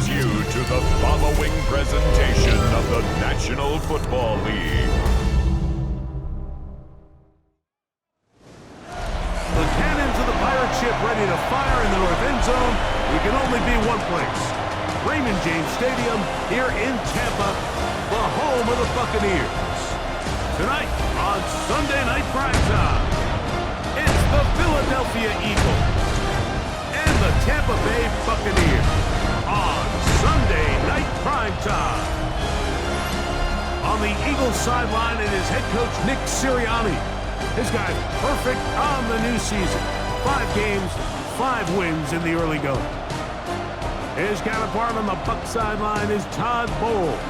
brings you to the following presentation of the National Football League. The cannons of the pirate ship ready to fire in the north end zone. We can only be one place. Raymond James Stadium here in Tampa, the home of the Buccaneers. Tonight on Sunday Night Primetime, it's the Philadelphia Eagles and the Tampa Bay Buccaneers on Sunday Night Primetime. On the Eagles sideline, it is head coach Nick Sirianni. His guy perfect on the new season. 5 games, 5 wins in the early going. His counterpart on the Buck sideline is Todd Bowles.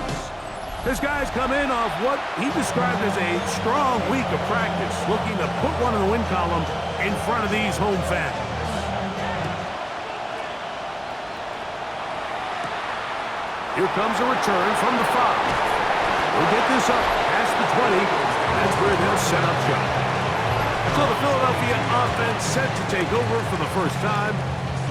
His guys come in off what he described as a strong week of practice, looking to put one in the win column in front of these home fans. Here comes a return from the 5. We'll get this up past the 20. That's where they'll set up shop. So the Philadelphia offense set to take over for the first time.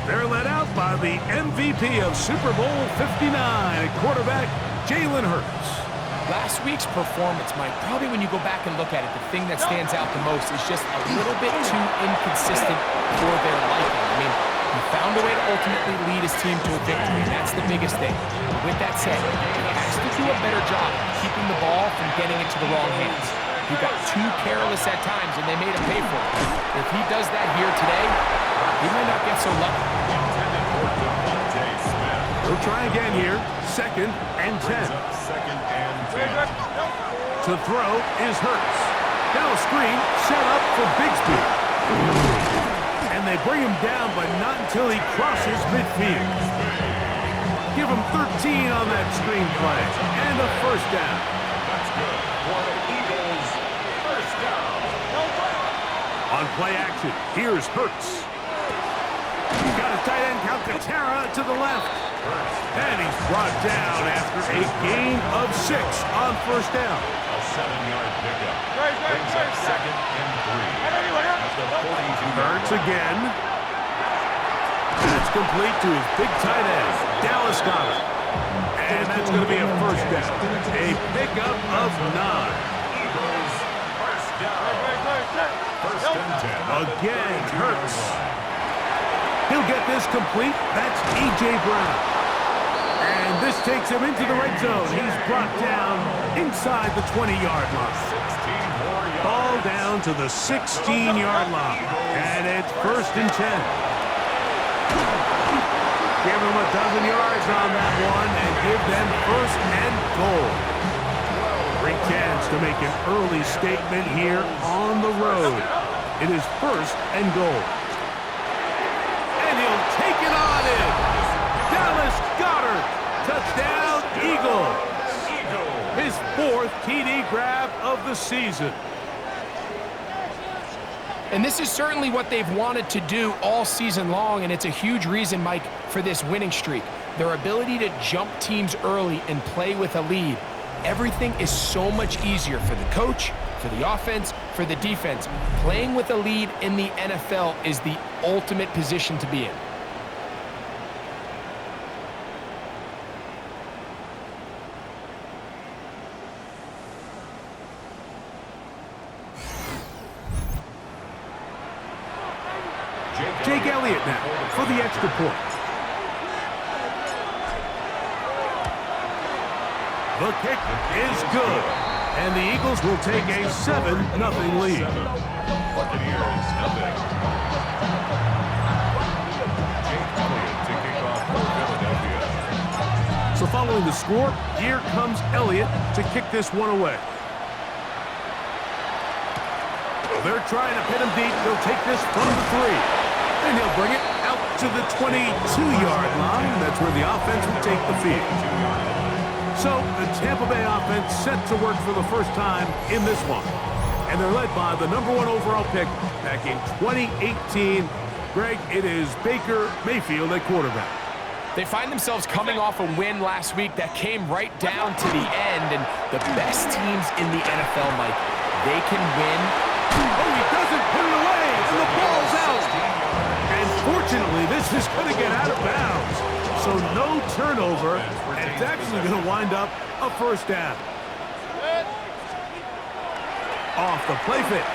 They're led out by the MVP of Super Bowl 59 at quarterback, Jalen Hurts. Last week's performance, Mike, probably when you go back and look at it, the thing that stands out the most is just a little bit too inconsistent for their liking. I mean, he found a way to ultimately lead his team to a victory, and that's the biggest thing. With that said, he has to do a better job keeping the ball from getting into the wrong hands. He got too careless at times, and they made him pay for it. If he does that here today, he might not get so lucky. We'll try again here. 2nd and 10. To throw is Hurts. Now a screen set up for Bigsby. And they bring him down, but not until he crosses midfield. Give him 13 on that screen play. And a first down. That's good for the Eagles. First down. On play action, here's Hurts. He's got a tight end, Calcaterra, to the left. And he's brought down after a gain of 6 on first down. A 7-yard pickup. Brings up 2nd and 3. At the 42. Hurts again. And it's complete to his big tight end, Dallas Goedert. And that's going to be a first down. A pickup of 9. Eagles, first down. First and 10. Again, Hurts. He'll get this complete. That's A.J. Brown. And this takes him into the red zone. He's brought down inside the 20-yard line. 16 more yards. Ball down to the 16-yard line. And it's first and 10. Give them a dozen yards on that one and give them first and goal. Great chance to make an early statement here on the road. It is first and goal. And he'll take it on in. Dallas Goedert. Touchdown, Eagles. His 4th TD grab of the season. And this is certainly what they've wanted to do all season long, and it's a huge reason, Mike, for this winning streak. Their ability to jump teams early and play with a lead. Everything is so much easier for the coach, for the offense, for the defense. Playing with a lead in the NFL is the ultimate position to be in. Jake Elliott now for the extra point. The kick is good. And the Eagles will take a 7-0 lead. Buccaneers, nothing. Jake Elliott to kick off for Philadelphia. So following the score, here comes Elliott to kick this one away. They're trying to pin him deep. They'll take this from the 3. And he'll bring it out to the 22-yard line. That's where the offense will take the field. So the Tampa Bay offense set to work for the first time in this one. And they're led by the #1 overall pick back in 2018. Greg, it is Baker Mayfield at quarterback. They find themselves coming off a win last week that came right down to the end. And the best teams in the NFL, Mike, they can win. Oh, he doesn't put it away, and the ball's out. And fortunately, this is going to get out of bounds. So no turnover, and it's actually going to wind up a first down. Off the play fake,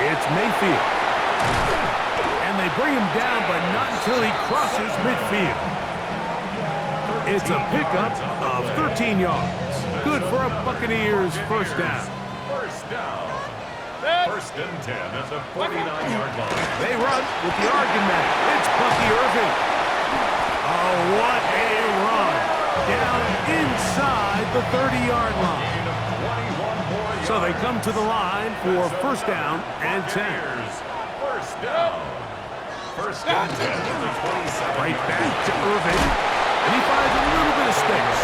it's Mayfield. And they bring him down, but not until he crosses midfield. It's a pickup of 13 yards. Good for a Buccaneers first down. First down. First and 10 at the 49-yard line. They run with the argument. It's Bucky Irving. Oh, what a run. Down inside the 30-yard line. So they come to the line for first down and 10. First down. First and 10 at the 27. Right back to Irving. And he finds a little bit of space.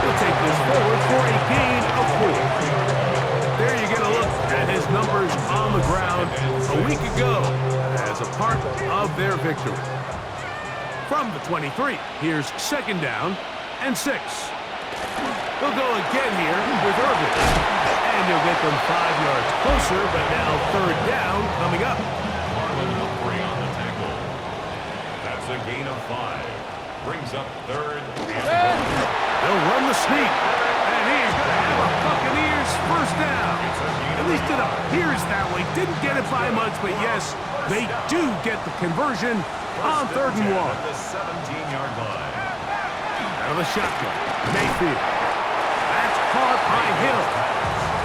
He'll take this forward for a gain of 4. There you get a look at his numbers on the ground a week ago as a part of their victory. From the 23, here's second down and 6. They'll go again here with Irving. And he'll get them 5 yards closer, but now third down coming up. Marlon Humphrey on the tackle. That's a gain of 5. Brings up third and 1. They'll run the sneak. And he's going to have a Buccaneers first down. At least it appears that way. Didn't get it by much, but yes, they do get the conversion on third and 1. At the 17-yard line. Out of the shotgun, Mayfield. That's caught by Hill.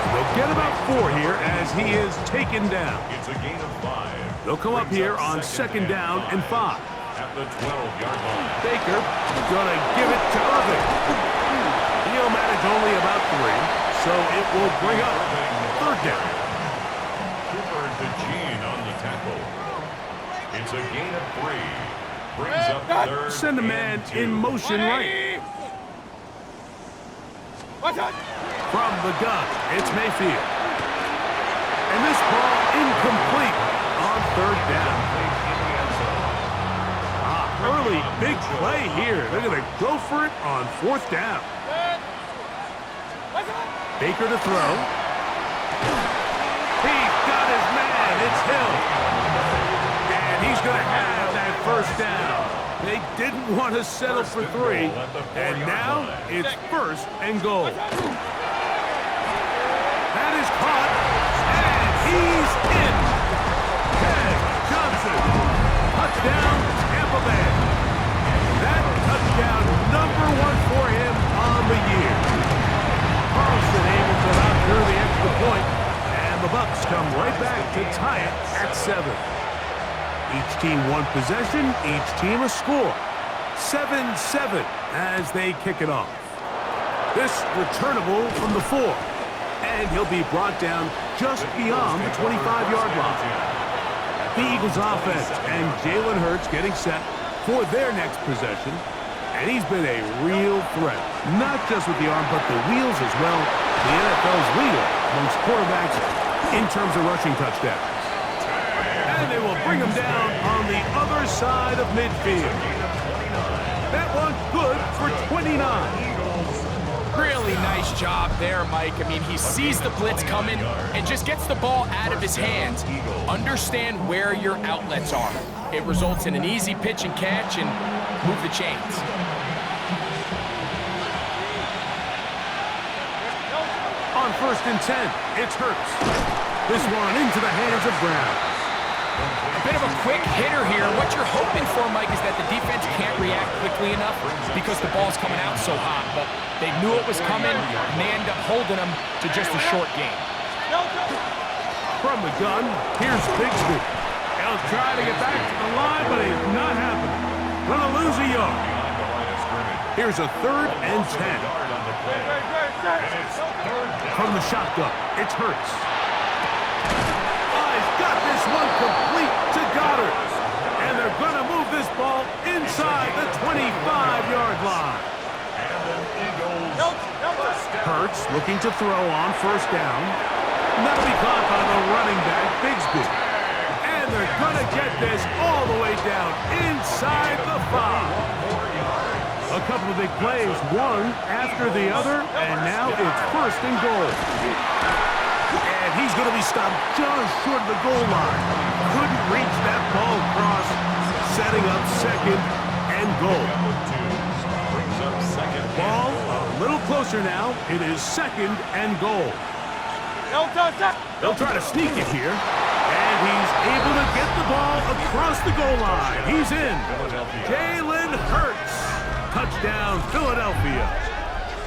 They'll get about 4 here as he is taken down. It's a gain of 5. They'll come up here on second down and 5. At the 12-yard line. Baker gonna give it to Irving. He'll manage only about 3, so it will bring up third down. Cooper DeJean on the tackle. It's a gain of 3. Brings up third. Send a man in motion right. From the gun, it's Mayfield. And this ball incomplete on third down. Early big play here. They're going to go for it on fourth down. Baker to throw. He's got his man. It's Hill. And he's going to have that first down. They didn't want to settle for 3. And now it's first and goal. That is caught. And he's in. Ted Johnson. Touchdown, Tampa Bay. That touchdown number 1 for him on the year. Carlson able to outdo the extra point, and the Bucs come right back to tie it at 7. Each team one possession, each team a score. 7-7 as they kick it off. This returnable from the 4, and he'll be brought down just beyond the 25-yard line. The Eagles offense and Jalen Hurts getting set for their next possession. And he's been a real threat, not just with the arm, but the wheels as well. The NFL's leader amongst quarterbacks in terms of rushing touchdowns. And they will bring him down on the other side of midfield. That one good for 29. Really nice job there, Mike. I mean, he sees the blitz coming and just gets the ball out of his hands. Understand where your outlets are. It results in an easy pitch and catch and move the chains. On first and 10, it's Hurts. This one into the hands of Brown. A bit of a quick hitter here. What you're hoping for, Mike, is that the defense can't react quickly enough because the ball's coming out so hot. But they knew it was coming, and they end up holding them to just a short game. From the gun, here's Bigsby. He'll try to get back to the line, but it's not happening. Gonna lose a yard. Here's a third and 10. From the shotgun, it's Hurts. He's got this one complete to Goddard. And they're gonna move this ball inside the 25-yard line. Hurts looking to throw on first down. And that'll be caught by the running back, Bigsby. And they're gonna get this all the way down inside the 5. A couple of big plays, one after the other, and now it's first and goal. And he's going to be stopped just short of the goal line. Couldn't reach that ball across, setting up second and goal. closer now. It is 2nd and goal. They'll try to sneak it here. And he's able to get the ball across the goal line. He's in. Jalen Hurts. Touchdown, Philadelphia.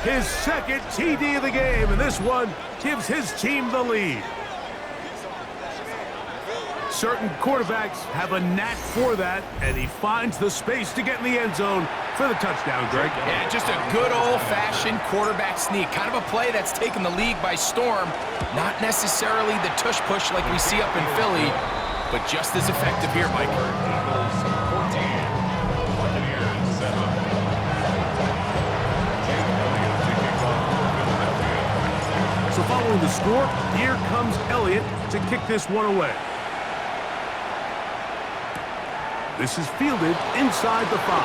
His 2nd TD of the game, and this one gives his team the lead. Certain quarterbacks have a knack for that, and he finds the space to get in the end zone for the touchdown, Greg. Yeah, just a good old-fashioned quarterback sneak. Kind of a play that's taken the league by storm. Not necessarily the tush-push like we see up in Philly, but just as effective here, Mike. Eagles 14, Buccaneers 7. Jake Elliott to kick off for Philadelphia. So following the score, here comes Elliott to kick this one away. This is fielded inside the 5.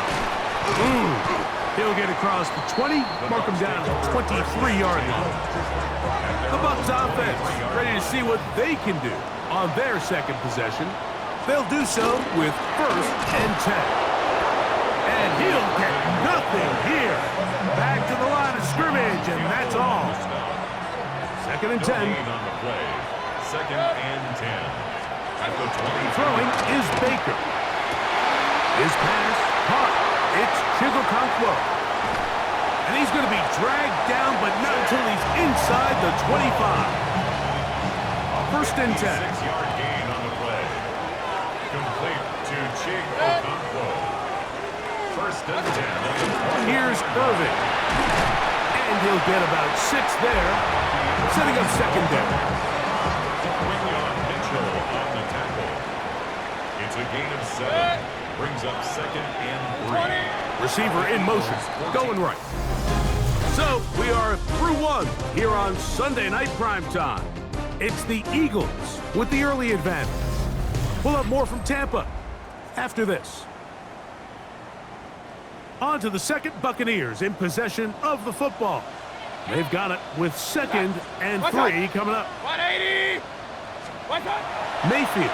He'll get across the 20, mark him down at the 23-yard line. The Bucs offense ready to see what they can do on their 2nd possession. They'll do so with 1st and 10. And he'll get nothing here. Back to the line of scrimmage, and that's all. 2nd and 10. On the play. 2nd and 10. At the 20. Throwing is Baker. His pass, caught. It's Chigokonkwo. And he's going to be dragged down, but not until he's inside the 25. 1st and 10. 6-yard gain on the play. Complete to Chigokonkwo. 1st and 10. Here's Irving. And he'll get about 6 there, setting up 2nd down. Mitchell on the tackle. It's a gain of 7. Brings up 2nd and 3. Receiver in motion, going right. So we are through one here on Sunday Night Primetime. It's the Eagles with the early advantage. We'll have more from Tampa after this. On to the 2nd, Buccaneers in possession of the football. They've got it with 2nd and 3 coming up. 180! Mayfield.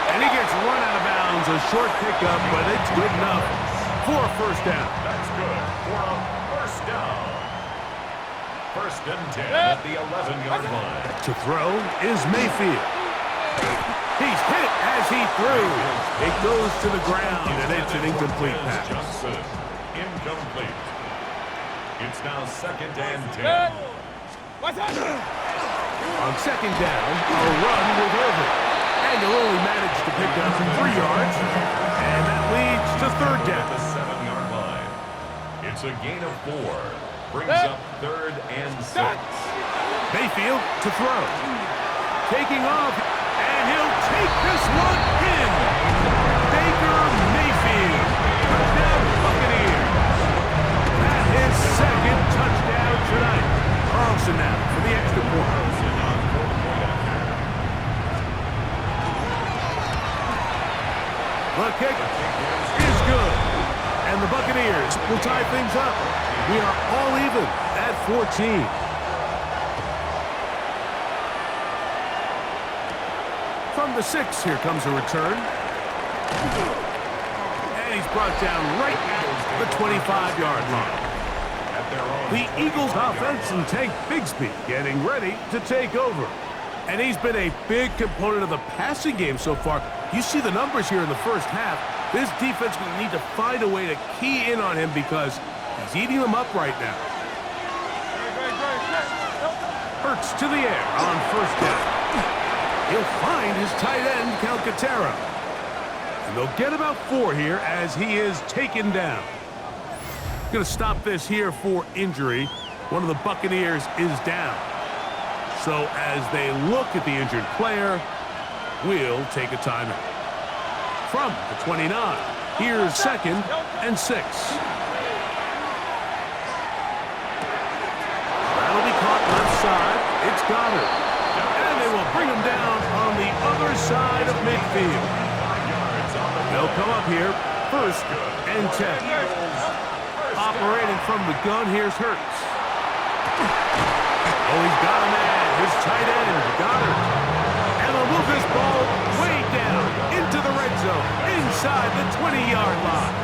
And he gets run out of bounds, a short pickup, but it's good enough for a 1st down. That's good for a 1st down. 1st and 10 at the 11-yard line. To throw is Mayfield. He's hit as he threw. It goes to the ground, and it's an incomplete pass. Johnson, incomplete. It's now 2nd and 10. On 2nd down, a run with Irving. And he'll only manage to pick up 3 yards. And that leads to 3rd down. The 7-yard line. It's a gain of 4. Brings up 3rd and 6. Mayfield to throw. Taking off. And he'll take this one in. Baker Mayfield. Touchdown Buccaneers. That his 2nd touchdown tonight. Carlson now for the extra point. The kick is good. And the Buccaneers will tie things up. We are all even at 14. From the 6, here comes a return. And he's brought down right at the 25-yard line. The Eagles offense and Tank Bigsby getting ready to take over. And he's been a big component of the passing game so far. You see the numbers here in the 1st half. This defense is going to need to find a way to key in on him because he's eating them up right now. Hurts to the air on 1st down. He'll find his tight end, Calcaterra. And they'll get about 4 here as he is taken down. Going to stop this here for injury. One of the Buccaneers is down. So as they look at the injured player, we'll take a timeout. From the 29, here's 2nd and 6. That'll be caught left side. It's Goddard. And they will bring him down on the other side of midfield. They'll come up here, 1st and 10. Operating from the gun, here's Hurts. Oh, he's got a man. His tight end, Goddard. And they'll move this ball way down into the red zone, inside the 20-yard line.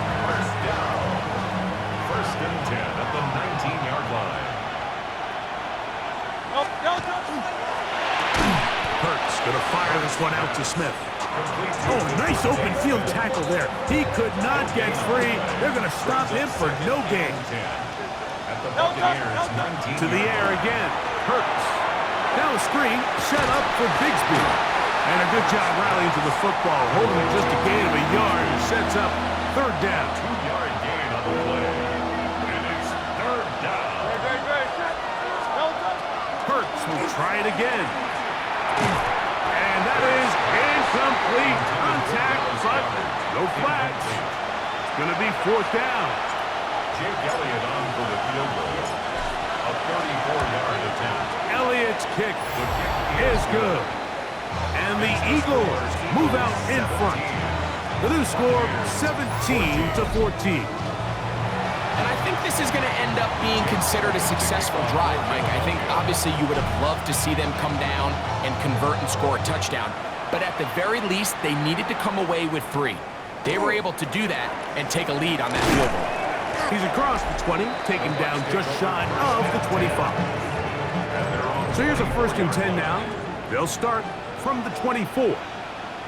Gonna fire this one out to Smith. Oh, nice open field tackle there. He could not get free. They're gonna stop him for no gain. At the Buccaneers, 19 To the air again. Hurts. Now a screen set up for Bigsby. And a good job rallying to the football, holding it just a gain of a yard and sets up third down. 2-yard gain on the play. And it's third down. Hurts will try it again. And that is incomplete contact, but no flags. It's going to be fourth down. Jake Elliott on for the field goal. A 34-yard attempt. Elliott's kick is good. And the Eagles move out in front. The new score, 17-14. And I think this is going to end up being considered a successful drive, Mike. I think obviously you would have loved to see them come down and convert and score a touchdown. But at the very least, they needed to come away with 3. They were able to do that and take a lead on that field goal. He's across the 20, taken down just shy of the 25. So here's a 1st and 10 now. They'll start from the 24.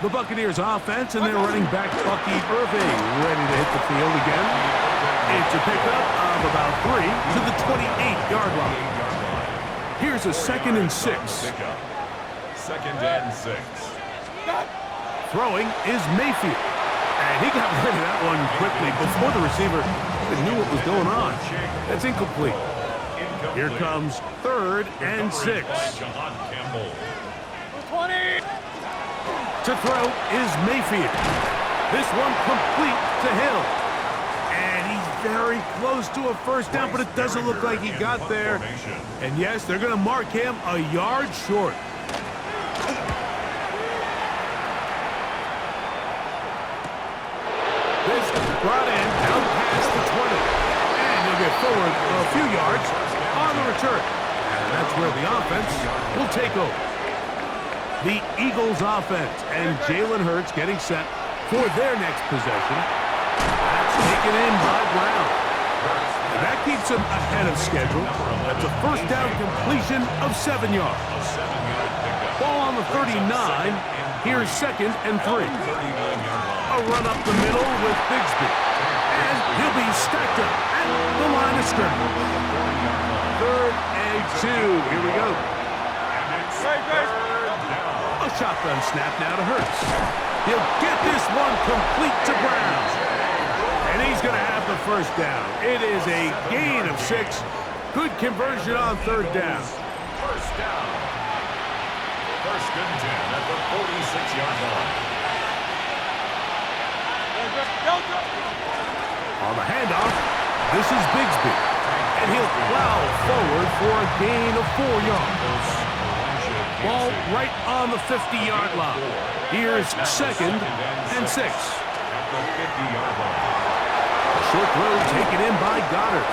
The Buccaneers offense, and they're running back Bucky Irving, ready to hit the field again. It's a pickup of about 3 to the 28-yard line. Here's a 2nd and 6. Second and 6. Throwing is Mayfield. And he got rid of that one quickly before the receiver even knew what was going on. That's incomplete. Here comes 3rd and 6. To throw is Mayfield. This one complete to Hill. And he's very close to a first down, but it doesn't look like he got there. And yes, they're going to mark him a yard short. This brought in out past the 20. And he'll get forward a few yards on the return. And that's where the offense will take over. The Eagles offense and Jalen Hurts getting set for their next possession. That's taken in by Brown. And that keeps him ahead of schedule. That's a first down completion of 7 yards. Ball on the 39. Here's 2nd and 3. A run up the middle with Bigsby. And he'll be stacked up at the line of scrimmage. 3rd and 2. Here we go. A shotgun snap now to Hurts. He'll get this one complete to Brown. And he's going to have the first down. It is a gain of 6. Good conversion on 3rd down. First down. 1st and 10 at the 46-yard line. On the handoff, this is Bigsby. And he'll plow forward for a gain of 4 yards. Ball right on the 50-yard line. Here's 2nd and 6. At the 50-yard line. A short throw taken in by Goddard.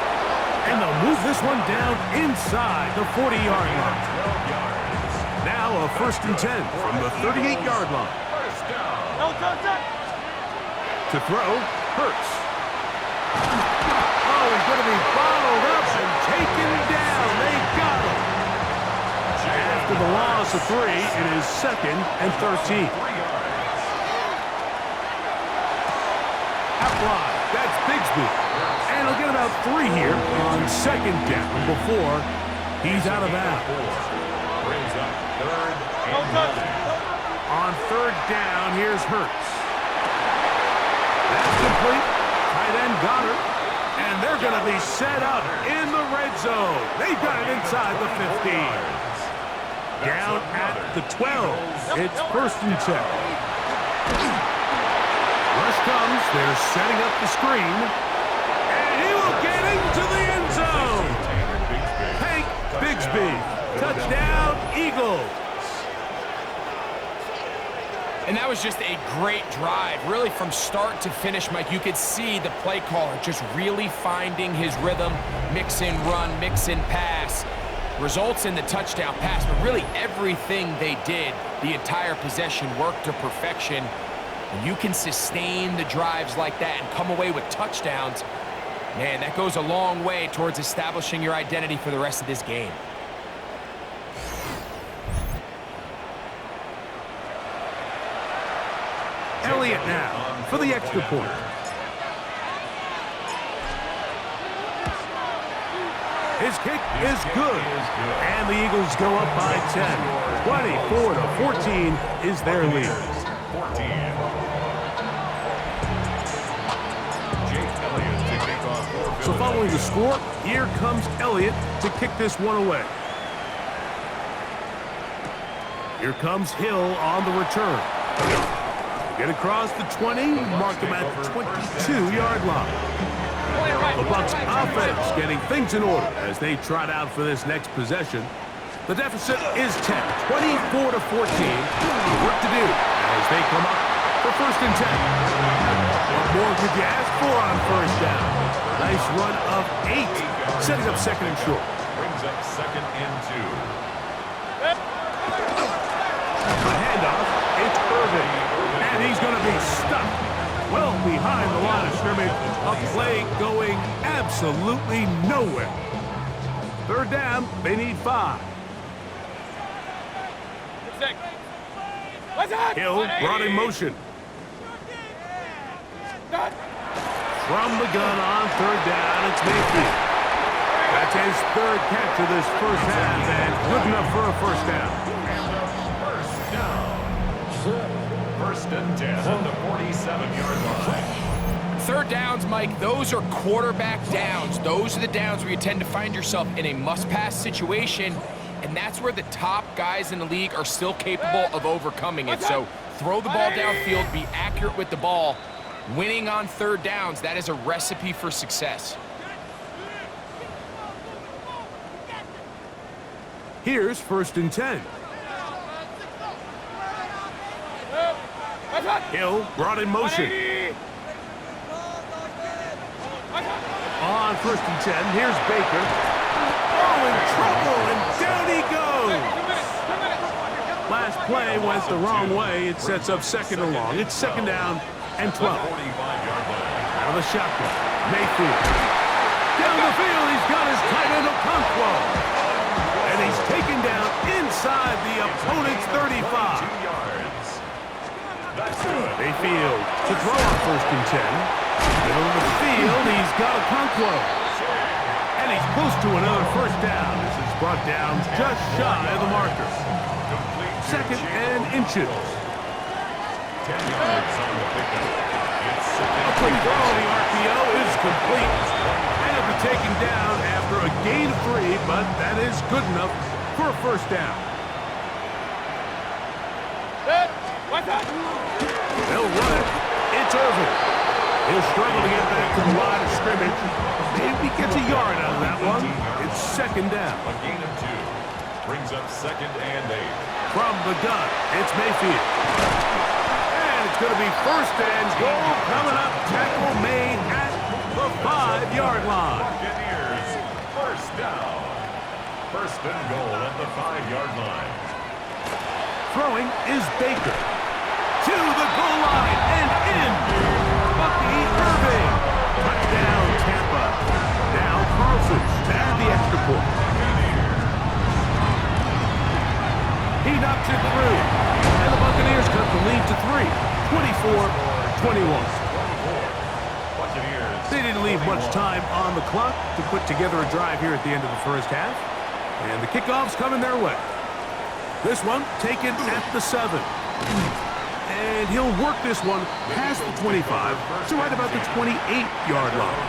And they'll move this one down inside the 40-yard line. Now a 1st and 10 from the 38-yard line. First down. To throw, Hurts. Oh, he's going to be bottled up and taken down. They got him. After the loss of 3, it is 2nd and 13. Out wide, that's Bigsby. And he'll get about 3 here on 2nd down before he's out of bounds. Brings up 3rd and 11. On 3rd down, here's Hurts. That's complete. Tight end Goddard. And they're going to be set up in the red zone. They've got it inside the 15. Down at the 12. It's 1st and 10. Rush comes. They're setting up the screen. And he will get into the end zone. Hank Bigsby. Touchdown, Eagles. And that was just a great drive, really from start to finish, Mike. You could see the play caller just really finding his rhythm, mix and run, mix and pass. Results in the touchdown pass, but really everything they did, the entire possession worked to perfection. When you can sustain the drives like that and come away with touchdowns, man, that goes a long way towards establishing your identity for the rest of this game. Elliott now for the extra point. His kick is good, and the Eagles go up by 10. 24-14 is their lead. So following the score, here comes Elliott to kick this one away. Here comes Hill on the return. Get across the 20, mark him at the 22-yard line. The Bucs offense getting things in order as they trot out for this next possession. The deficit is 10, 24-14. Work to do as they come up for 1st and 10. What more could you ask for on 1st down? Nice run of 8, setting up 2nd and short. Brings up 2nd and 2. A handoff, it's Irvin, and he's going to be stuck well behind the line of scrimmage. A play going absolutely nowhere. 3rd down, they need 5. Hill brought in motion. From the gun on 3rd down, it's Mayfield. That's his 3rd catch of this 1st half, and good enough for a 1st down. 1st and 10 on the 47-yard line. 3rd downs, Mike, those are quarterback downs. Those are the downs where you tend to find yourself in a must-pass situation, and that's where the top guys in the league are still capable of overcoming it. So throw the ball downfield, be accurate with the ball. Winning on 3rd downs, that is a recipe for success. Here's 1st and 10. Hill brought in motion. On 1st and 10, here's Baker. Oh, in trouble, and down he goes. Last play went the wrong way. It sets up 2nd and long. It's 2nd down and 12. Out of the shotgun, Mayfield. Down the field, he's got his tight end Okonkwo. And he's taken down inside the opponent's 35. Mayfield to throw on 1st and 10. Middle of the field, he's got Okonkwo. And he's close to another 1st down. This is brought down just shy of the marker. 2nd and inches. 10 yards on the pickup. A quick throw, the RPO is complete. And it'll be taken down after a gain of 3, but that is good enough for a 1st down. They'll run it. It's Irvin. He'll struggle to get back to the line of scrimmage. Maybe gets a yard out of that one. It's 2nd down. A gain of 2. Brings up 2nd and 8. From the gun, it's Mayfield. And it's going to be 1st and goal coming up. Tackle made at the 5-yard line. Buccaneers, 1st down. 1st and goal at the 5-yard line. Throwing is Baker. To the goal line and in. Bucky Irving. Touchdown, Tampa. Now Carlson to add the extra point. He knocks it through. And the Buccaneers cut the lead to 3. 24-21. They didn't leave much time on the clock to put together a drive here at the end of the 1st half. And the kickoff's coming their way. This one taken at the 7. And he'll work this one past the 25 to right about the 28-yard line.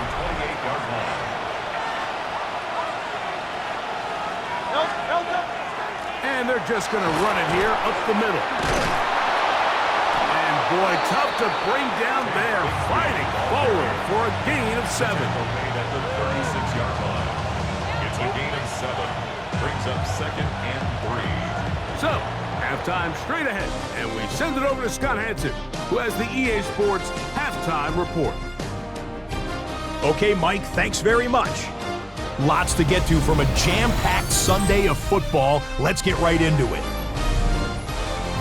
And they're just going to run it here up the middle. And boy, tough to bring down there, fighting forward for a gain of 7. At the 36-yard line. It's a gain of 7. Brings up 2nd and 3. So, halftime straight ahead, and we send it over to Scott Hansen, who has the EA Sports halftime report. Okay, Mike, thanks very much. Lots to get to from a jam-packed Sunday of football. Let's get right into it.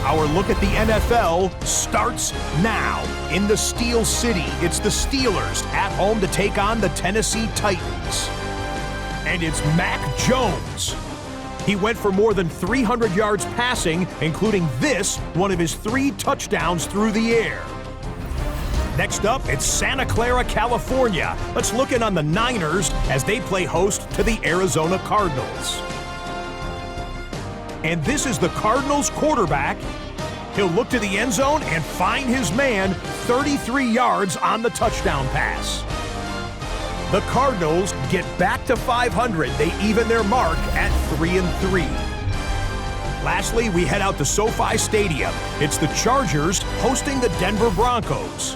Our look at the NFL starts now. In the Steel City, it's the Steelers at home to take on the Tennessee Titans. And it's Mac Jones. He went for more than 300 yards passing, including this, one of his 3 touchdowns through the air. Next up, it's Santa Clara, California. Let's look in on the Niners as they play host to the Arizona Cardinals. And this is the Cardinals quarterback. He'll look to the end zone and find his man 33 yards on the touchdown pass. The Cardinals get back to 500. They even their mark at 3-3. Lastly, we head out to SoFi Stadium. It's the Chargers hosting the Denver Broncos.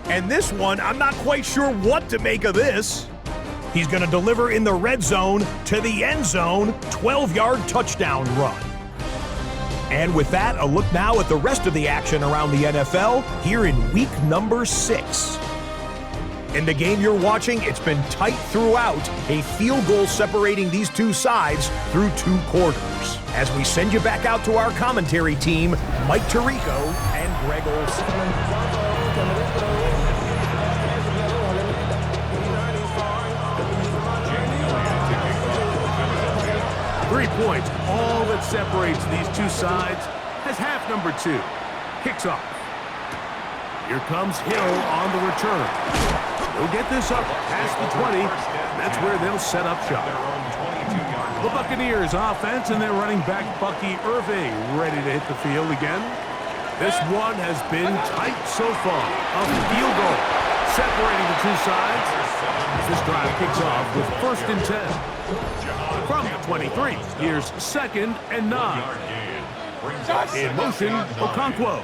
And this one, I'm not quite sure what to make of this. He's going to deliver in the red zone to the end zone, 12-yard touchdown run. And with that, a look now at the rest of the action around the NFL here in week number 6. In the game you're watching, it's been tight throughout, a field goal separating these two sides through 2 quarters. As we send you back out to our commentary team, Mike Tirico and Greg Olson. 3 points, all that separates these two sides, as half number 2 kicks off. Here comes Hill on the return. He'll get this up past the 20. That's where they'll set up shop. The Buccaneers offense and their running back Bucky Irving ready to hit the field again. This one has been tight so far. A field goal separating the two sides. This drive kicks off with 1st and 10. From the 23, here's 2nd and 9. In motion, Okonkwo.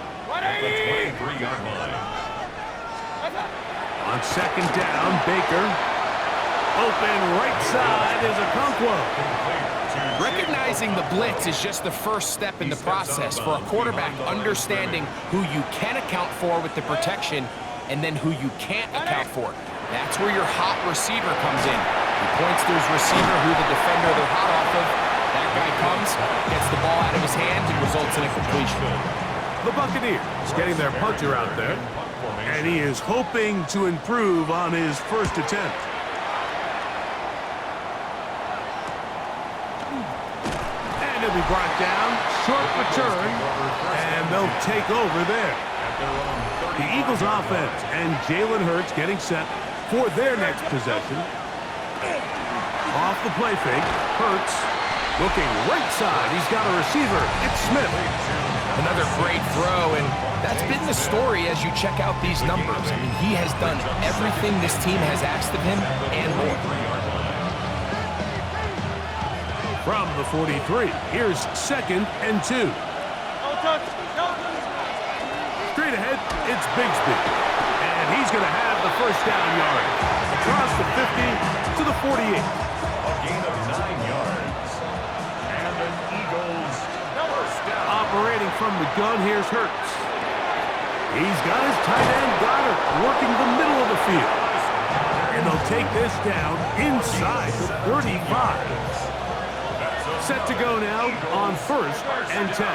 On 2nd down, Baker. Open right side is Okonkwo. Recognizing the blitz is just the first step in the process for a quarterback understanding who you can account for with the protection and then who you can't account for. That's where your hot receiver comes in. He points to his receiver, who the defender they're hot off of. That guy comes, gets the ball out of his hands, and results in a completion. The Buccaneers getting their punter out there, and he is hoping to improve on his first attempt. And he'll be brought down, short return, and they'll take over there. The Eagles offense and Jalen Hurts getting set for their next possession. Off the play fake, Hurts looking right side. He's got a receiver. It's Smith. Another great throw, and that's been the story as you check out these numbers. I mean, he has done everything this team has asked of him and more. From the 43, here's 2nd and 2. Straight ahead, it's Bigsby. And he's going to have the first down yard. Across the 50 to the 48. A gain of 9 yards. And an Eagles first down. Operating from the gun, here's Hurts. He's got his tight end Goddard working the middle of the field. And they'll take this down inside the 35. Set to go now on 1st and 10.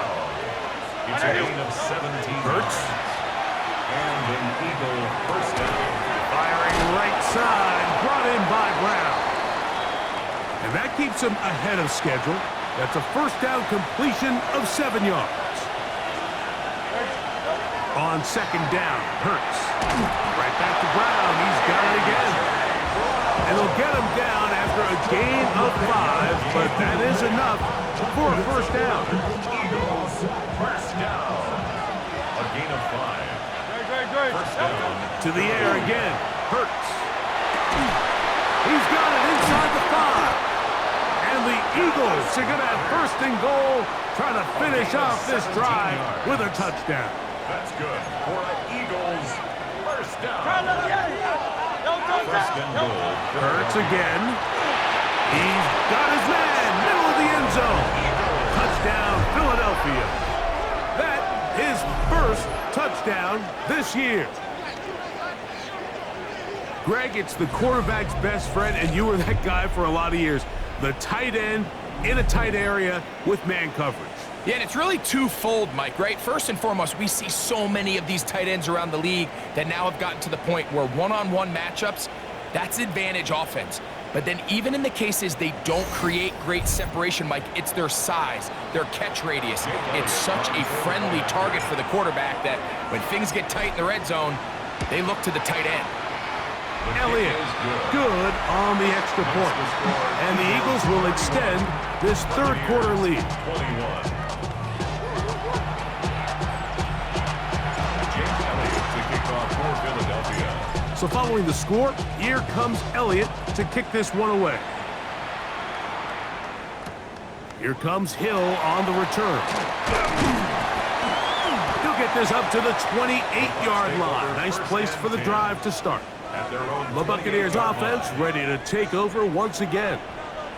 It's a gain of 17 Hurts. And an Eagle first down. Firing right side, brought in by Brown. And that keeps him ahead of schedule. That's a first down completion of 7 yards. On 2nd down, Hurts. Right back to Brown. He's got it again. And they'll get him down after a gain of 5, but that is enough for a first down. Eagles first down. A gain of 5. First down. To the air again, Hurts. He's got it inside the 5. And the Eagles are going to have 1st and goal, trying to finish off this drive with a touchdown. That's good for an Eagles first down. First and goal. Hurts again. He's got his man, middle of the end zone. Touchdown, Philadelphia. That is first touchdown this year. Greg, it's the quarterback's best friend, and you were that guy for a lot of years. The tight end in a tight area with man coverage. Yeah, and it's really twofold, Mike, right? First and foremost, we see so many of these tight ends around the league that now have gotten to the point where one-on-one matchups, that's advantage offense. But then even in the cases they don't create great separation, Mike, it's their size, their catch radius. It's such a friendly target for the quarterback that when things get tight in the red zone, they look to the tight end. Elliott, good on the extra point. And the Eagles will extend this third quarter lead. 21. James Elliott to kick off for Philadelphia. So following the score, here comes Elliott to kick this one away. Here comes Hill on the return. He'll get this up to the 28-yard line. Nice place for the drive to start. The Buccaneers offense ready to take over once again.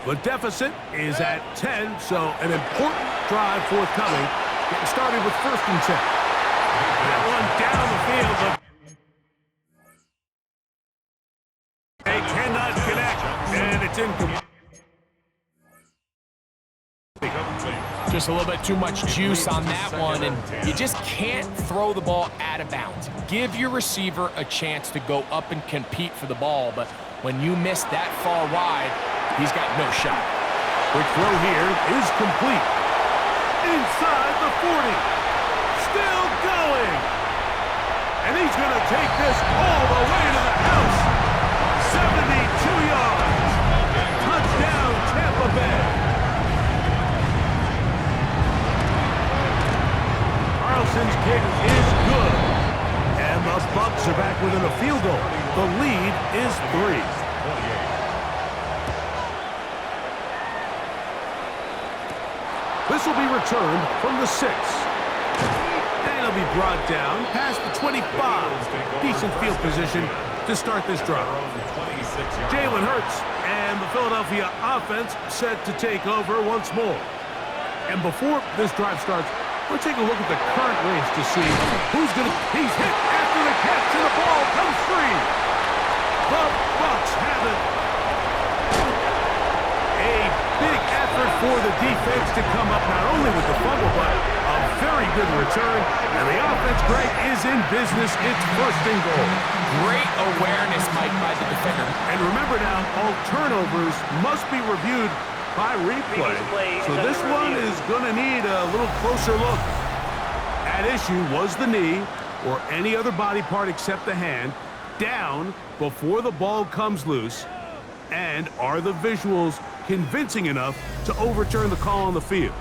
The deficit is at 10, so an important drive forthcoming. Getting started with 1st and 10. That one down the field. They cannot connect, and it's incomplete. Just a little bit too much juice on that one, and you just can't throw the ball out of bounds. Give your receiver a chance to go up and compete for the ball, but when you miss that far wide, he's got no shot. Quick throw here is complete. Inside the 40. Still going. And he's going to take this all the way to the house. 72 yards. Touchdown, Tampa Bay. Carlson's kick is good. And the Bucs are back within a field goal. The lead is 3. This will be returned from the 6. And it'll be brought down past the 25. Decent field position to start this drive. Jalen Hurts and the Philadelphia offense set to take over once more. And before this drive starts, let's take a look at the current race to see who's going to... He's hit after the catch, and the ball comes free. The Bucs have it. A big effort for the defense to come up not only with the fumble, but a very good return. And the offense, Greg, is in business. It's 1st and goal. Great awareness, Mike, by the defender. And remember now, all turnovers must be reviewed by replay. So this one is going to need a little closer look. At issue was the knee or any other body part except the hand down before the ball comes loose. And are the visuals convincing enough to overturn the call on the field?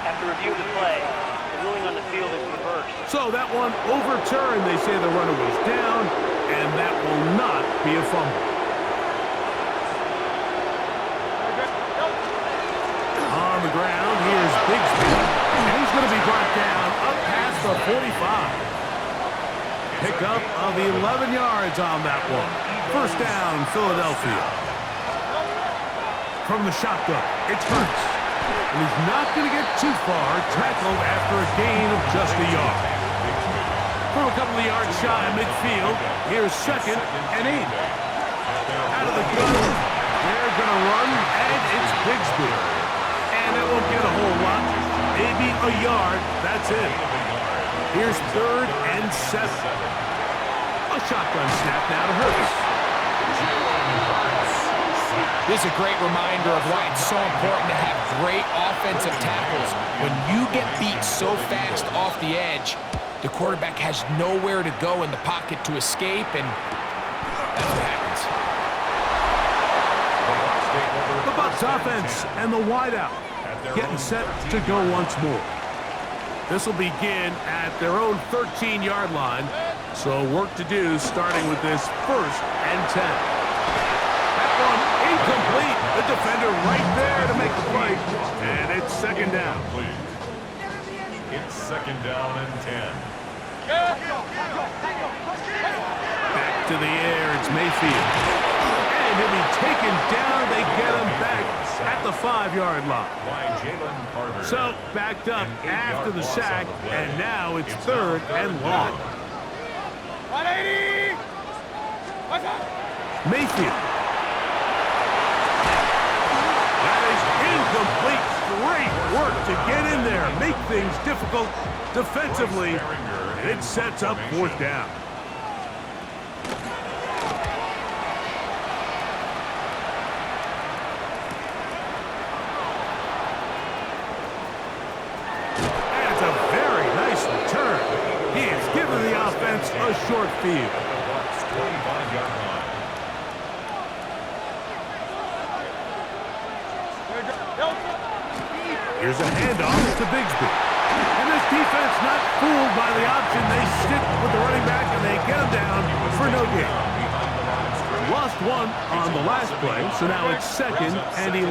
After review of the play, the ruling on the field is reversed. So that one overturned. They say the runner was down, and that will not be a fumble. On the ground, here's Bigsby, and he's going to be brought down up past the 45. Pickup of 11 yards on that one. 1st down, Philadelphia. From the shotgun, it's Hurts. And he's not going to get too far, tackled after a gain of just a yard. From a couple of yards shy of midfield, here's 2nd and 8. Out of the gun, they're going to run, and it's Bigsby. And it won't get a whole lot, maybe a yard, that's it. Here's 3rd and 7. A shotgun snap now to Hurts. This is a great reminder of why it's so important to have great offensive tackles. When you get beat so fast off the edge, the quarterback has nowhere to go in the pocket to escape, and that's what happens. The Bucs offense and the wideout getting set to go once more. This will begin at their own 13-yard line, so work to do starting with this 1st and 10. That one incomplete. The defender right there to make the play, and it's 2nd down. It's 2nd down and 10. Back to the air, it's Mayfield. And he'll be taken down. They get him back at the 5-yard line. So backed up after the sack, and now it's 3rd and long. 180! Mayfield. That is incomplete. Great work to get in there, make things difficult defensively, and it sets up fourth down. And it's a very nice return. He has given the offense a short field. At the Bucs' 25-yard line. Here's a handoff to Bigsby. And this defense not fooled by the option. They stick with the running back and they get him down for no gain. Lost one on the last play, so now it's 2nd and 11.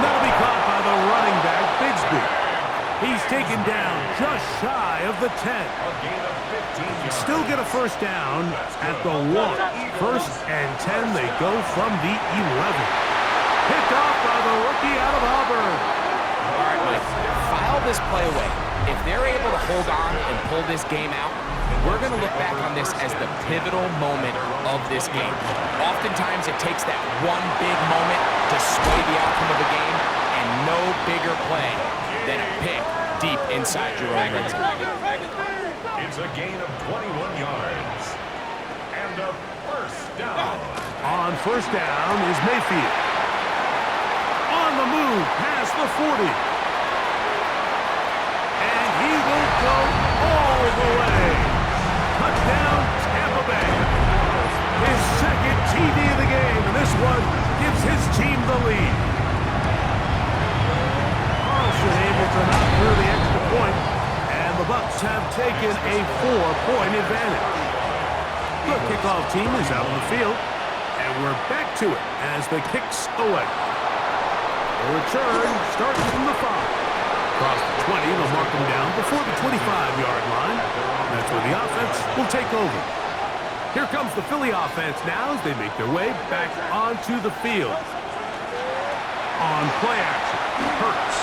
That'll be caught by the running back, Bigsby. He's taken down just shy of the 10. Still get a first down at the 1. 1st and 10, they go from the 11. Picked off by the rookie out of Auburn. All right, Mike, file this play away. If they're able to hold on and pull this game out, we're going to look back on this as the pivotal moment of this game. Oftentimes, it takes that one big moment to sway the outcome of the game, and no bigger play than a pick deep inside your own red zone. It's a gain of 21 yards. And a first down. On first down is Mayfield. On the move past the 40. And he will go all the way. Touchdown, Tampa Bay. His 2nd TD of the game, and this one gives his team the lead. Carlson able to knock through the extra point, and the Bucs have taken a 4-point advantage. The kickoff team is out on the field, and we're back to it as the kick's away. The return starts from the 5. Across the 20, they'll mark them down before the 25-yard line. That's where the offense will take over. Here comes the Philly offense now as they make their way back onto the field. On play action, Hurts.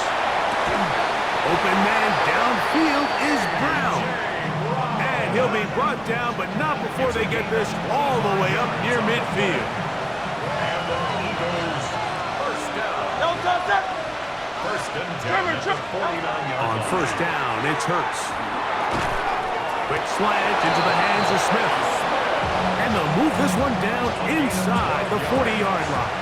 Open man downfield is Brown. And he'll be brought down, but not before they get this all the way up near midfield. And the Eagles first down. First and 10 at the 49-yard On line. first down, it's Hurts. Quick slant into the hands of Smith. And they'll move this one down inside the 40-yard line.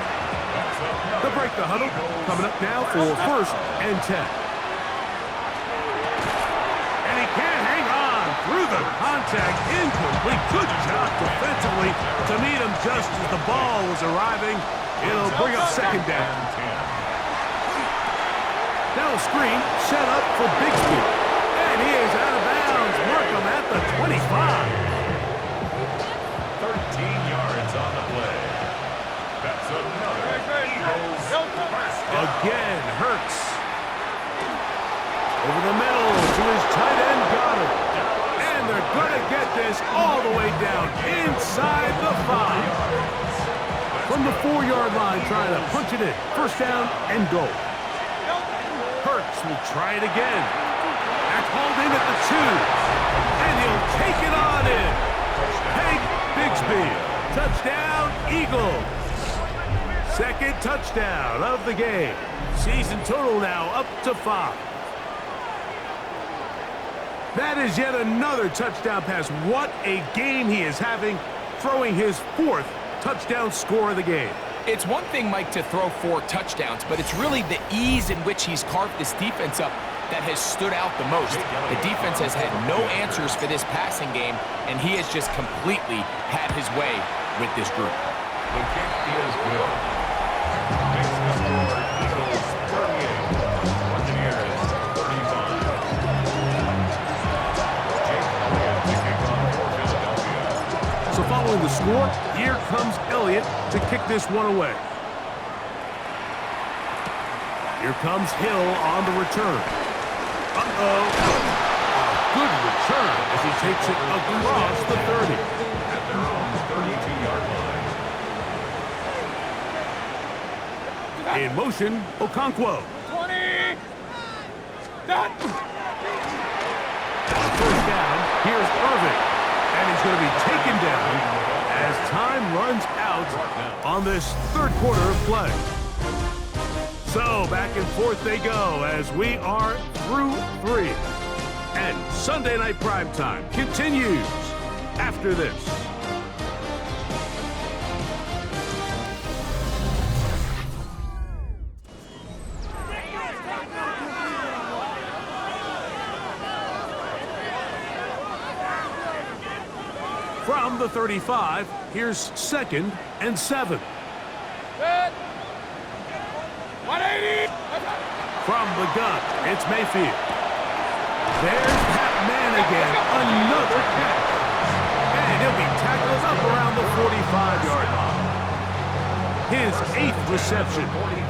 They'll break the huddle. Coming up now for first and 10. And he can't hang on through the contact. Incomplete. Good job defensively to meet him just as the ball was arriving. It'll bring up second down. Now a screen set up for Bigsby. And he is out of bounds. Mark him at the 25. 13 yards on the play. That's another Eagles first down. Again, Hurts. Over the middle to his tight end, Goddard. And they're going to get this all the way down inside the 5. From the 4-yard line, trying to punch it in. First down and goal. Hurts will try it again. That's hauled in at the 2. And he'll take it on in. Hank Bigsby. Touchdown, Eagles. 2nd touchdown of the game. Season total now up to 5. That is yet another touchdown pass. What a game he is having, throwing his 4th touchdown score of the game. It's one thing, Mike, to throw 4 touchdowns, but it's really the ease in which he's carved this defense up that has stood out the most. The defense has had no answers for this passing game, and he has just completely had his way with this group. The kick is good. Makes the score Eagles 38. Buccaneers 35. Jake Elliott to kick off for Philadelphia. So following the score, here comes Elliott to kick this one away. Here comes Hill on the return. Uh-oh. A good return as he takes it across the 30. At their own 32-yard line. In motion, Okonkwo. 20! Done! On first down, here's Irving. And he's going to be taken down as time runs out on this 3rd quarter of play. So back and forth they go as we are through 3. And Sunday Night Primetime continues after this. From the 35, here's 2nd and 7. 180! From the gun, it's Mayfield. There's that man again, another catch. And he'll be tackled up around the 45-yard line. His 8th reception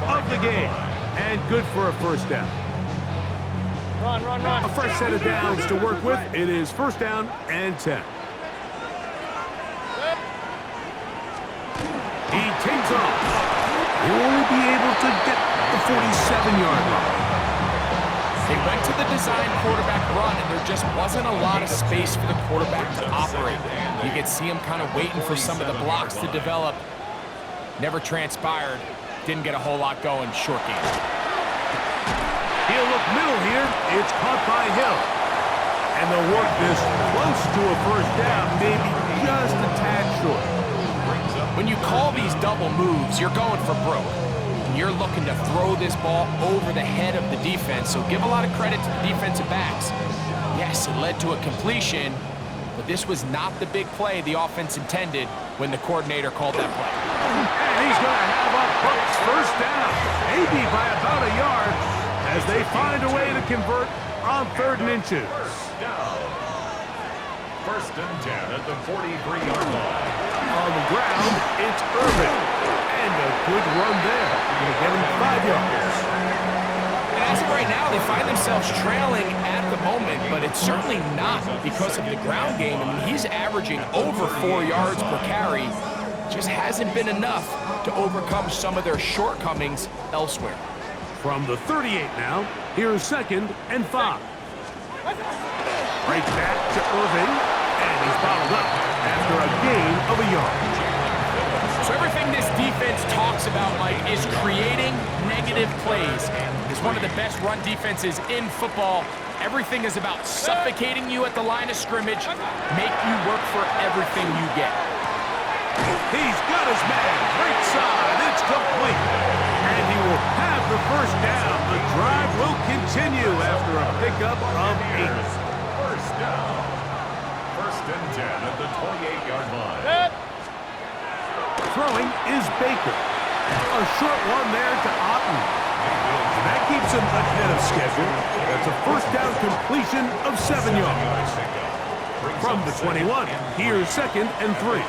of the game, and good for a first down. Run, run, run. A fresh set of downs to work with. It is 1st down and 10. He takes off. He'll only be able to get the 47-yard line. They went to the design quarterback run, and there just wasn't a lot of space for the quarterback to operate. You could see him kind of waiting for some of the blocks to develop. Never transpired. Didn't get a whole lot going. Short game. He'll look middle here. It's caught by Hill. And they'll work this close to a first down, maybe just a tad short. When you call these double moves, you're going for broke. You're looking to throw this ball over the head of the defense, so give a lot of credit to the defensive backs. Yes, it led to a completion, but this was not the big play the offense intended when the coordinator called that play. And he's going to have a Bucs first down, maybe by about a yard, as they find a way to convert on 3rd and inches. First and 10 at the 43-yard line. On the ground, it's Irvin. And a good run there. Going to get him 5 yards. And as of right now, they find themselves trailing at the moment, but it's certainly not because of the ground game. I mean, he's averaging over 4 yards per carry. Just hasn't been enough to overcome some of their shortcomings elsewhere. From the 38 now, here's 2nd and 5. Right back to Irvin, and he's bottled up after a gain of a yard. So everything this defense talks about, Mike, is creating negative plays. It's one of the best run defenses in football. Everything is about suffocating you at the line of scrimmage, make you work for everything you get. He's got his man, right side, it's complete. And he will have the first down. The drive will continue after a pickup of 8. First down. First and 10 at the 28-yard line. Throwing is Baker. A short one there to Otten. That keeps him ahead of schedule. That's a first down completion of 7 yards. From the 21, here's 2nd and 3.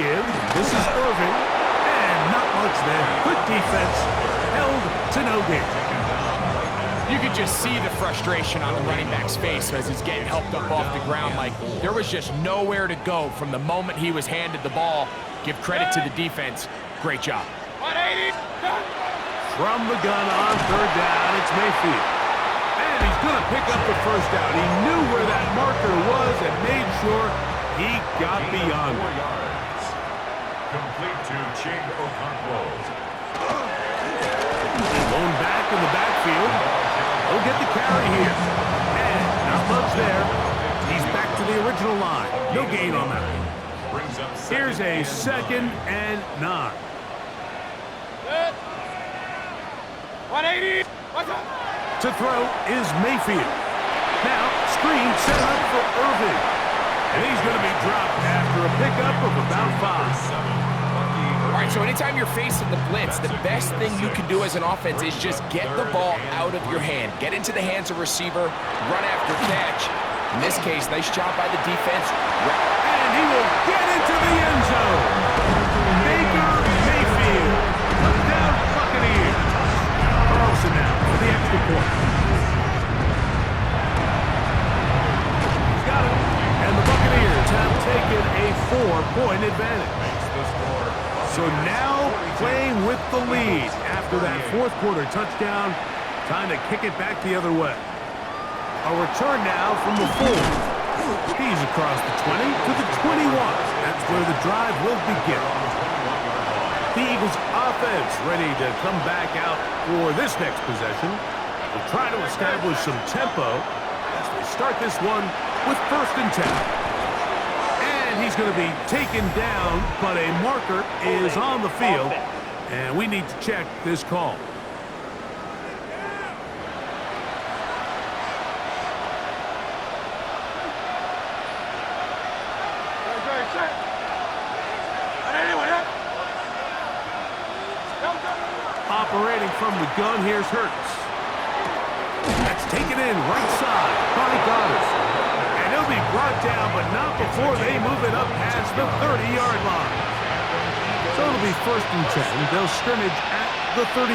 Give. This is Irvin. And not much there. Good defense. Held to no gain. You could just see the frustration on the running back's face as he's getting helped up off the ground. Like, there was just nowhere to go from the moment he was handed the ball. Give credit to the defense. Great job. 180. From the gun on 3rd down, it's Mayfield. And he's going to pick up the first down. He knew where that marker was and made sure he got beyond it. Complete to Chig Okonkwo. Going back in the backfield. He'll get the carry here. And not much there. He's back to the original line. No gain on that. Here's a 2nd and 9. 180. To throw is Mayfield. Now, screen set up for Irvin. And he's going to be dropped after a pickup of about 5. All right, so anytime you're facing the blitz, the best thing you can do as an offense is just get the ball out of your hand. Get into the hands of receiver, run after catch. In this case, nice job by the defense. And he will get into the end zone. Baker Mayfield. Touchdown Buccaneers. Carlson now for the extra point. He's got it. And the Buccaneers have taken a 4-point advantage. So now playing with the lead after that 4th quarter touchdown. Time to kick it back the other way. A return now from the 4. He's across the 20 to the 21. That's where the drive will begin. The Eagles offense ready to come back out for this next possession. We'll try to establish some tempo as they start this one with 1st and 10. And he's going to be taken down, but a marker is on the field, and we need to check this call. Operating from the gun, here's Hurts. That's taken in right side by Goddard. And he'll be brought down, but not before they move it up past the 30-yard line. So it'll be 1st and 10. They'll scrimmage at the 33.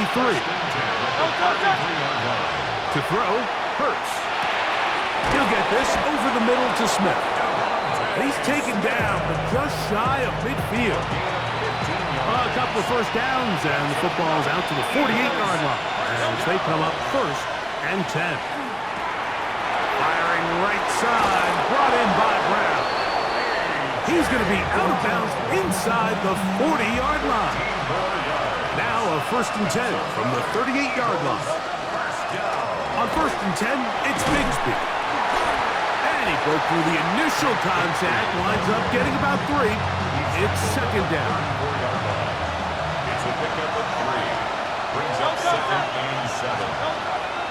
To throw, Hurts. He'll get this over the middle to Smith. He's taken down, but just shy of midfield. A couple of 1st downs, and the football's out to the 48-yard line as they come up 1st and 10. Firing right side, brought in by Brown. He's going to be out of bounds inside the 40-yard line. Now a 1st and 10 from the 38-yard line. On 1st and 10, it's Bigsby. And he broke through the initial contact, winds up getting about 3. It's 2nd down. It's a pickup of 3. Brings up 2nd and 7.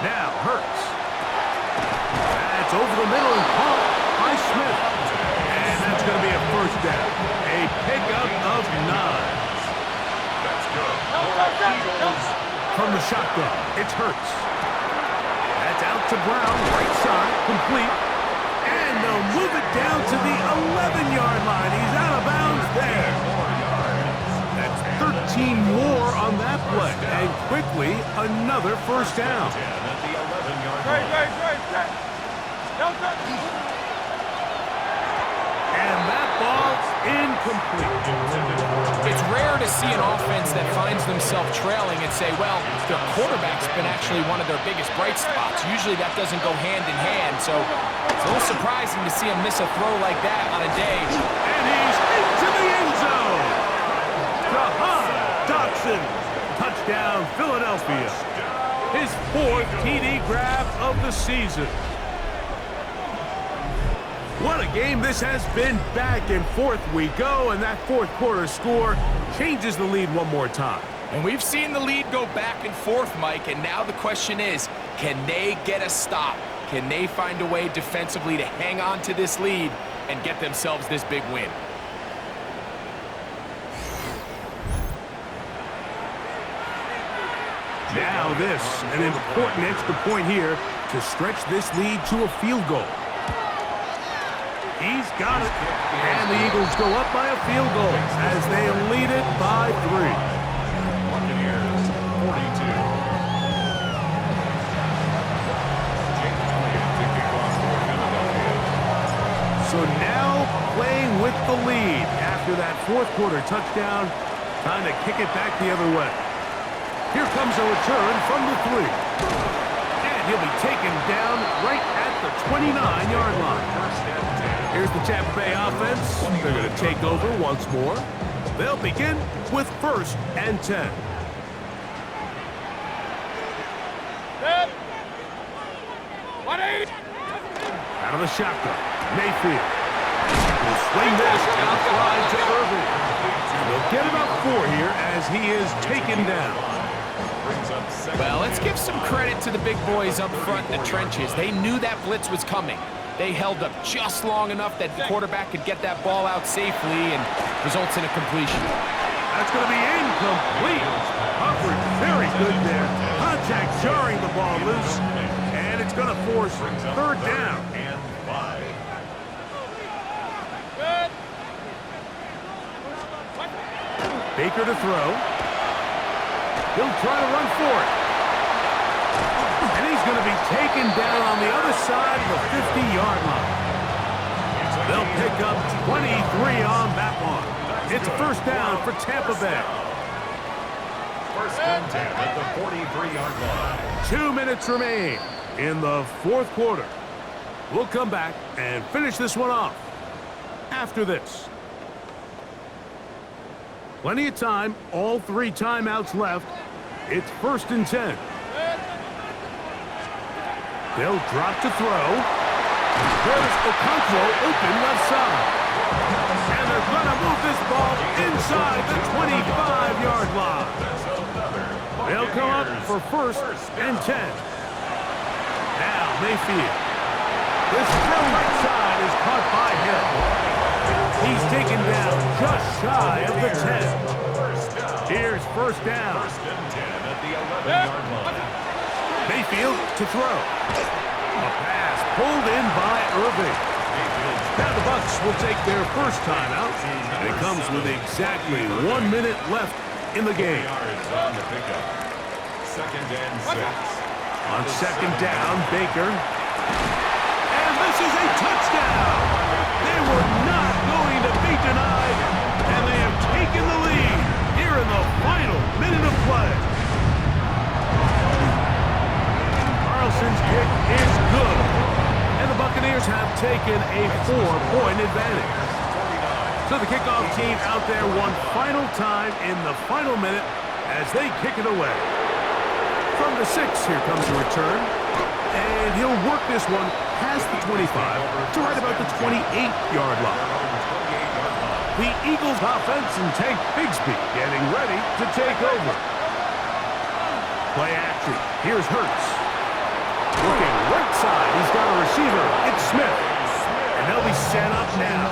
Now Hurts. That's over the middle and caught by Smith. And that's going to be a 1st down. A pickup of 9. That's good. From the shotgun, it's Hurts. That's out to Brown, right side, complete. And they'll move it down to the 11-yard line. He's out of bounds there. That's 13 more on that play. And quickly, another 1st down. At the 11-yard line. And that ball's incomplete. It's rare to see an offense that finds themselves trailing and say, well, their quarterback's been actually one of their biggest bright spots. Usually that doesn't go hand in hand, so it's a little surprising to see him miss a throw like that on a day. And he's into the end zone. Jahan Dotson. Touchdown, Philadelphia. His 4th TD grab of the season. What a game this has been. Back and forth we go, and that 4th quarter score changes the lead one more time. And we've seen the lead go back and forth, Mike, and now the question is, can they get a stop? Can they find a way defensively to hang on to this lead and get themselves this big win? Now this, an important extra point here to stretch this lead to a field goal. He's got it. And the Eagles go up by a field goal as they lead it by 3. Buccaneers, 42. James Elliott to kick off for Philadelphia. So now playing with the lead after that 4th quarter touchdown, trying to kick it back the other way. Here comes a return from the 3. And he'll be taken down right at the 29-yard line. Here's the Tampa Bay offense. They're going to take over once more. They'll begin with 1st and 10. Out of the shotgun, Mayfield. He'll swing this outside to Irving. They'll get about 4 here as he is taken down. Well, let's give some credit to the big boys up front in the trenches. They knew that blitz was coming. They held up just long enough that the quarterback could get that ball out safely and results in a completion. That's going to be incomplete. Hubbard very good there. Contact jarring the ball loose, and it's going to force 3rd down. And 5. Baker to throw. He'll try to run for it. And he's going to be taken down on the other side of the 50-yard line. They'll pick up 23 on that one. It's a 1st down for Tampa Bay. 1st and 10 at the 43-yard line. 2 minutes remain in the 4th quarter. We'll come back and finish this one off after this. Plenty of time, all 3 timeouts left. It's 1st and 10. They'll drop to throw. There's Okonkwo open left side. And they're going to move this ball inside the 25-yard line. They'll come up for 1st and 10. Now Mayfield. This throw right side is caught by Hill. He's taken down just shy of the 10. Here's 1st down. 1st and 10 at the 11-yard line. Mayfield to throw. A pass pulled in by Irving. Now the Bucs will take their first timeout. And it comes with exactly 1 minute left in the game. Yards on the pickup. 2nd and 6. On 2nd down, Baker. And this is a touchdown. They were not going to be denied. And they have taken the lead here in the final minute of play. Carlson's kick is good. And the Buccaneers have taken a 4-point advantage. So the kickoff team out there one final time in the final minute as they kick it away. From the 6, here comes the return. And he'll work this one past the 25 to right about the 28-yard line. The Eagles offense and Tank Bigsby getting ready to take over. Play action. Here's Hurts. Looking right side. He's got a receiver. It's Smith. And they'll be set up now.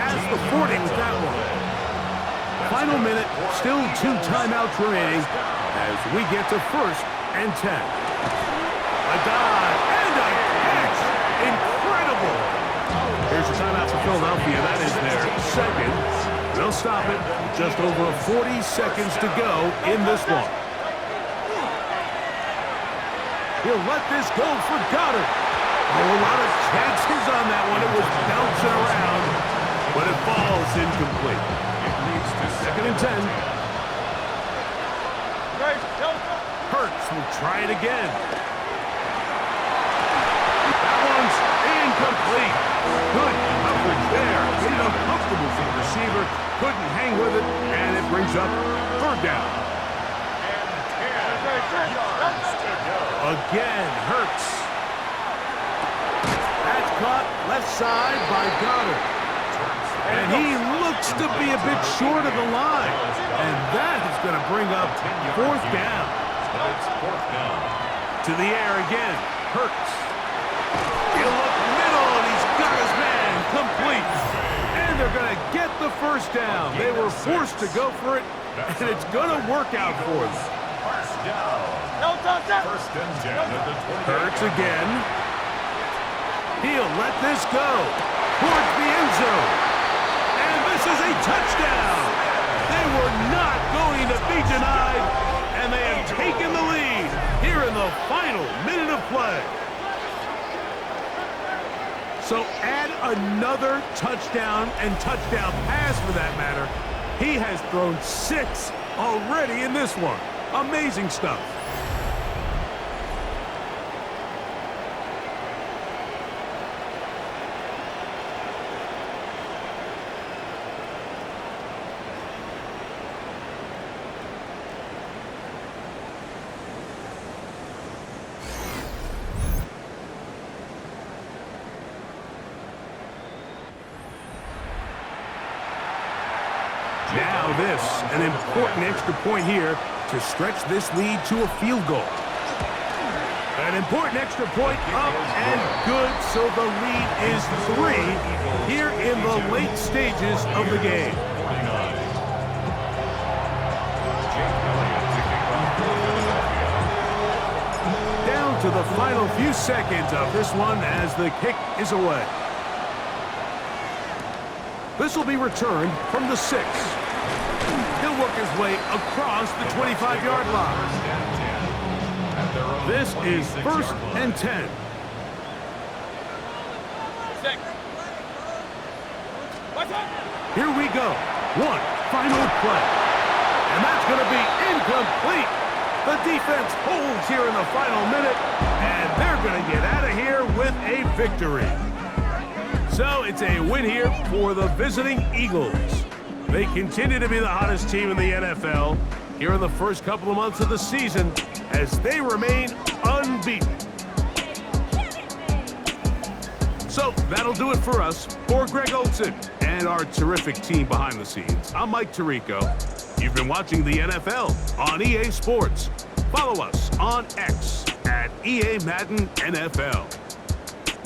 Past the 40 with that one. Final minute. Still 2 timeouts remaining as we get to 1st and 10. A dive and a catch. Incredible. Here's the timeout for Philadelphia. That is their 2nd. They'll stop it. Just over 40 seconds to go in this one. He'll let this go for Goddard. Oh, a lot of chances on that one. It was bouncing around, but it falls incomplete. It leads to 2nd and 10. Hurts will try it again. That one's incomplete. Good coverage there. Made it uncomfortable for the receiver. Couldn't hang with it, and it brings up 3rd down. Again, Hurts. That's caught left side by Goddard. And he looks to be a bit short of the line. And that is going to bring up 4th down. It's 4th down. To the air again. Hurts. He'll look middle, and he's got his man complete. And they're going to get the 1st down. They were forced to go for it, and it's going to work out for them. 1st down. 1st and 10 at the 20. Hurts again. He'll let this go towards the end zone. And this is a touchdown. They were not going to be denied, and they have taken the lead here in the final minute of play. So add another touchdown and touchdown pass for that matter. He has thrown 6 already in this one. Amazing stuff. Now this, an important extra point here to stretch this lead to a field goal. An important extra point up and good, so the lead is 3 here in the late stages of the game. Down to the final few seconds of this one as the kick is away. This will be returned from the 6. He'll work his way across the 25-yard line. This is 1st and 10. 6. Here we go. One final play. And that's going to be incomplete. The defense holds here in the final minute, and they're going to get out of here with a victory. So it's a win here for the visiting Eagles. They continue to be the hottest team in the NFL here in the first couple of months of the season as they remain unbeaten. So that'll do it for us. For Greg Olson and our terrific team behind the scenes, I'm Mike Tirico. You've been watching the NFL on EA Sports. Follow us on X at EA Madden NFL.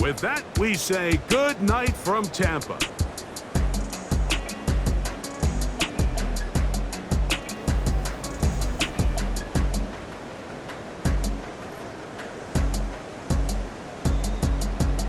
With that, we say good night from Tampa.